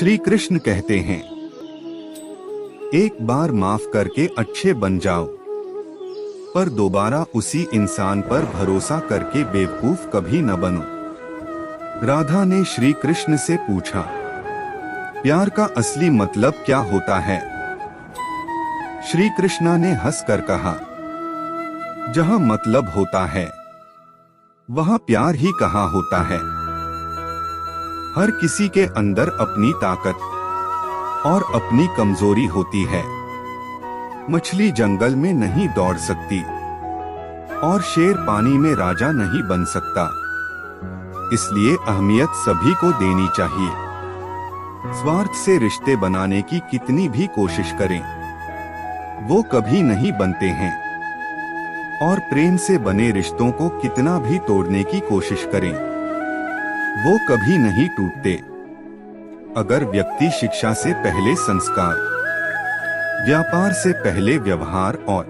श्री कृष्ण कहते हैं, एक बार माफ करके अच्छे बन जाओ, पर दोबारा उसी इंसान पर भरोसा करके बेवकूफ कभी न बनो। राधा ने श्री कृष्ण से पूछा, प्यार का असली मतलब क्या होता है? श्री कृष्ण ने हंसकर कहा, जहां मतलब होता है वहां प्यार ही कहाँ होता है। हर किसी के अंदर अपनी ताकत और अपनी कमजोरी होती है। मछली जंगल में नहीं दौड़ सकती और शेर पानी में राजा नहीं बन सकता। इसलिए अहमियत सभी को देनी चाहिए। स्वार्थ से रिश्ते बनाने की कितनी भी कोशिश करें, वो कभी नहीं बनते हैं। और प्रेम से बने रिश्तों को कितना भी तोड़ने की कोशिश करें, वो कभी नहीं टूटते। अगर व्यक्ति शिक्षा से पहले संस्कार, व्यापार से पहले व्यवहार और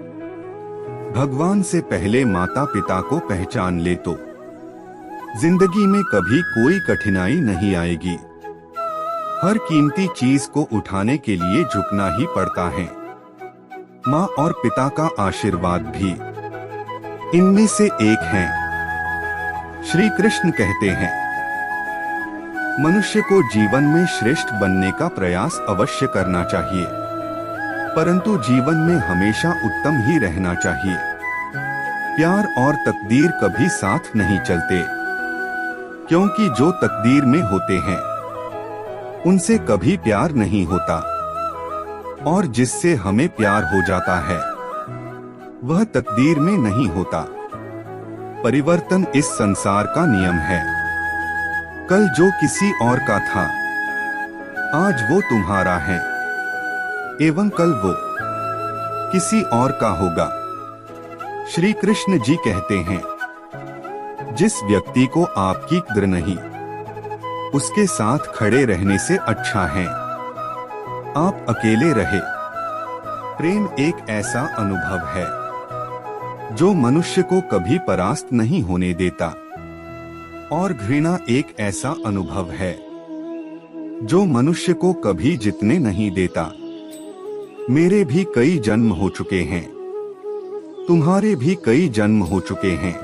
भगवान से पहले माता पिता को पहचान ले तो जिंदगी में कभी कोई कठिनाई नहीं आएगी। हर कीमती चीज को उठाने के लिए झुकना ही पड़ता है। माँ और पिता का आशीर्वाद भी इनमें से एक है। श्री कृष्ण कहते हैं, मनुष्य को जीवन में श्रेष्ठ बनने का प्रयास अवश्य करना चाहिए, परंतु जीवन में हमेशा उत्तम ही रहना चाहिए। प्यार और तकदीर कभी साथ नहीं चलते, क्योंकि जो तकदीर में होते हैं उनसे कभी प्यार नहीं होता, और जिससे हमें प्यार हो जाता है वह तकदीर में नहीं होता। परिवर्तन इस संसार का नियम है। कल जो किसी और का था, आज वो तुम्हारा है, एवं कल वो किसी और का होगा। श्री कृष्ण जी कहते हैं, जिस व्यक्ति को आपकी कद्र नहीं, उसके साथ खड़े रहने से अच्छा है आप अकेले रहे। प्रेम एक ऐसा अनुभव है जो मनुष्य को कभी परास्त नहीं होने देता, और घृणा एक ऐसा अनुभव है जो मनुष्य को कभी जीतने नहीं देता। मेरे भी कई जन्म हो चुके हैं, तुम्हारे भी कई जन्म हो चुके हैं,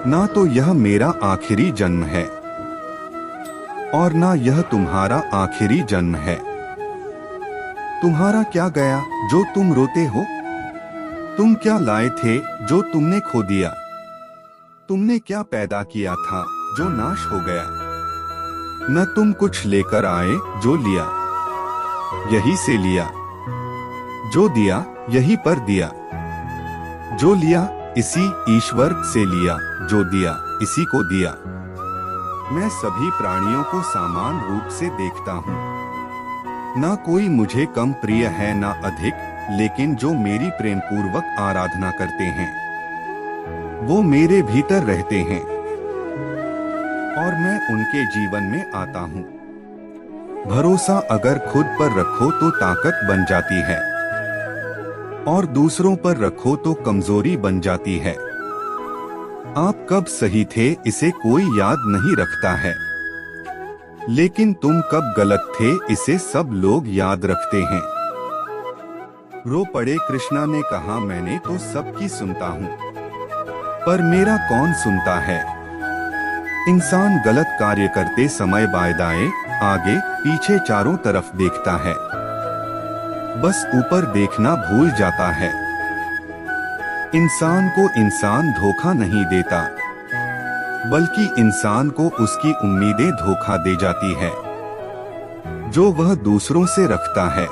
ना तो यह मेरा आखिरी जन्म है और ना यह तुम्हारा आखिरी जन्म है। तुम्हारा क्या गया जो तुम रोते हो? तुम क्या लाए थे जो तुमने खो दिया? तुमने क्या पैदा किया था जो नाश हो गया? न तुम कुछ लेकर आए जो लिया, यही से लिया। जो दिया यही पर दिया। जो लिया इसी ईश्वर से लिया, जो दिया इसी को दिया। मैं सभी प्राणियों को समान रूप से देखता हूँ। ना कोई मुझे कम प्रिय है ना अधिक, लेकिन जो मेरी प्रेम पूर्वक आराधना करते हैं वो मेरे भीतर रहते हैं और मैं उनके जीवन में आता हूँ। भरोसा अगर खुद पर रखो तो ताकत बन जाती है, और दूसरों पर रखो तो कमजोरी बन जाती है। आप कब सही थे इसे कोई याद नहीं रखता है, लेकिन तुम कब गलत थे इसे सब लोग याद रखते हैं। रो पड़े कृष्णा ने कहा, मैंने तो सबकी सुनता हूँ, पर मेरा कौन सुनता है। इंसान गलत कार्य करते समय बाएं दाएं आगे पीछे चारों तरफ देखता है, बस ऊपर देखना भूल जाता है। इंसान को इंसान धोखा नहीं देता, बल्कि इंसान को उसकी उम्मीदें धोखा दे जाती है जो वह दूसरों से रखता है।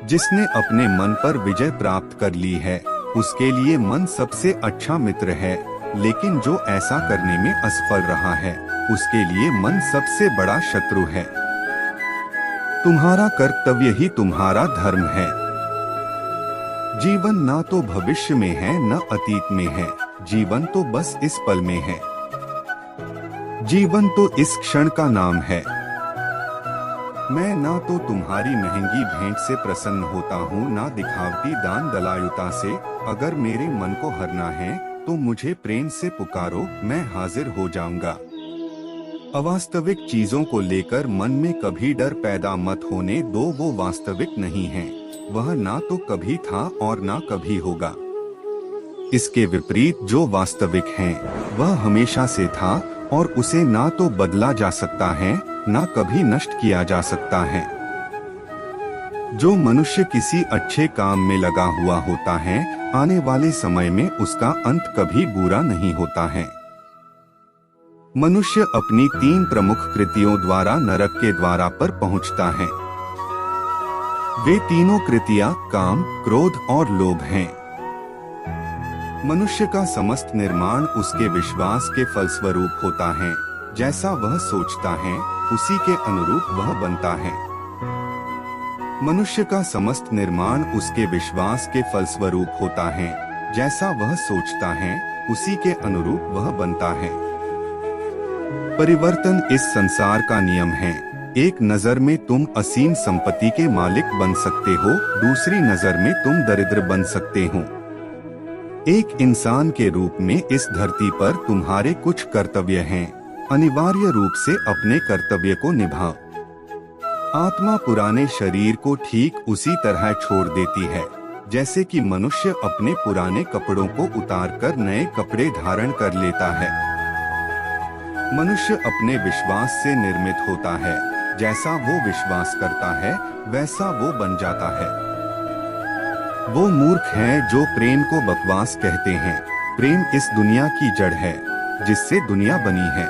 जिसने अपने मन पर विजय प्राप्त कर ली है उसके लिए मन सबसे अच्छा मित्र है, लेकिन जो ऐसा करने में असफल रहा है उसके लिए मन सबसे बड़ा शत्रु है। तुम्हारा कर्तव्य ही तुम्हारा धर्म है। जीवन ना तो भविष्य में है न अतीत में है, जीवन तो बस इस पल में है। जीवन तो इस क्षण का नाम है। मैं ना तो तुम्हारी महंगी भेंट से प्रसन्न होता हूँ ना दिखावटी दान दलायुता से। अगर मेरे मन को हरना है तो मुझे प्रेम से पुकारो, मैं हाजिर हो जाऊंगा। अवास्तविक चीजों को लेकर मन में कभी डर पैदा मत होने दो, वो वास्तविक नहीं है। वह ना तो कभी था और ना कभी होगा। इसके विपरीत जो वास्तविक है वह हमेशा से था और उसे ना तो बदला जा सकता है ना कभी नष्ट किया जा सकता है। जो मनुष्य किसी अच्छे काम में लगा हुआ होता है, आने वाले समय में उसका अंत कभी बुरा नहीं होता है। मनुष्य अपनी 3 प्रमुख कृतियों द्वारा नरक के द्वारा पर पहुंचता है। वे तीनों कृतियां काम, क्रोध और लोभ हैं। मनुष्य का समस्त निर्माण उसके विश्वास के फलस्वरूप होता है। जैसा वह सोचता है उसी के अनुरूप वह बनता है। मनुष्य का समस्त निर्माण उसके विश्वास के फलस्वरूप होता है। जैसा वह सोचता है उसी के अनुरूप वह बनता है। परिवर्तन इस संसार का नियम है। एक नजर में तुम असीम संपत्ति के मालिक बन सकते हो, दूसरी नजर में तुम दरिद्र बन सकते हो। एक इंसान के रूप में इस धरती पर तुम्हारे कुछ कर्तव्य हैं। अनिवार्य रूप से अपने कर्तव्य को निभाओ। आत्मा पुराने शरीर को ठीक उसी तरह छोड़ देती है जैसे कि मनुष्य अपने पुराने कपड़ों को उतारकर नए कपड़े धारण कर लेता है। मनुष्य अपने विश्वास से निर्मित होता है। जैसा वो विश्वास करता है वैसा वो बन जाता है। वो मूर्ख हैं जो प्रेम को बकवास कहते हैं। प्रेम इस दुनिया की जड़ है जिससे दुनिया बनी है।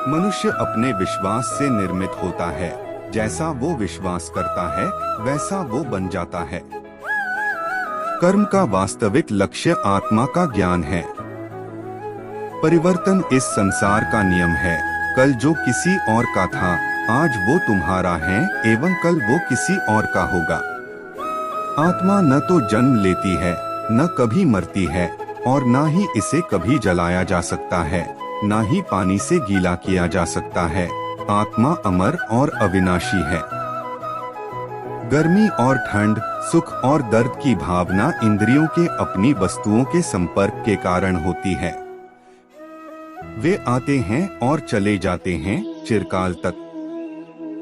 मनुष्य अपने विश्वास से निर्मित होता है। जैसा वो विश्वास करता है वैसा वो बन जाता है। कर्म का वास्तविक लक्ष्य आत्मा का ज्ञान है। परिवर्तन इस संसार का नियम है। कल जो किसी और का था आज वो तुम्हारा है एवं कल वो किसी और का होगा। आत्मा न तो जन्म लेती है, न कभी मरती है और न ही इसे कभी जलाया जा सकता है, न ही पानी से गीला किया जा सकता है। आत्मा अमर और अविनाशी है। गर्मी और ठंड, सुख और दर्द की भावना इंद्रियों के अपनी वस्तुओं के संपर्क के कारण होती है। वे आते हैं और चले जाते हैं चिरकाल तक।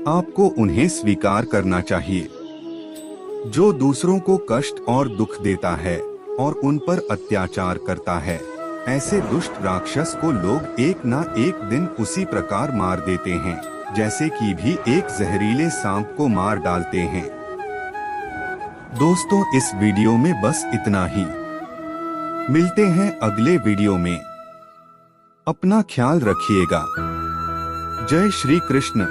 आपको उन्हें स्वीकार करना चाहिए। जो दूसरों को कष्ट और दुख देता है और उन पर अत्याचार करता है, ऐसे दुष्ट राक्षस को लोग एक ना एक दिन उसी प्रकार मार देते हैं जैसे कि भी एक जहरीले सांप को मार डालते हैं। दोस्तों, इस वीडियो में बस इतना ही। मिलते हैं अगले वीडियो में। अपना ख्याल रखिएगा। जय श्री कृष्ण।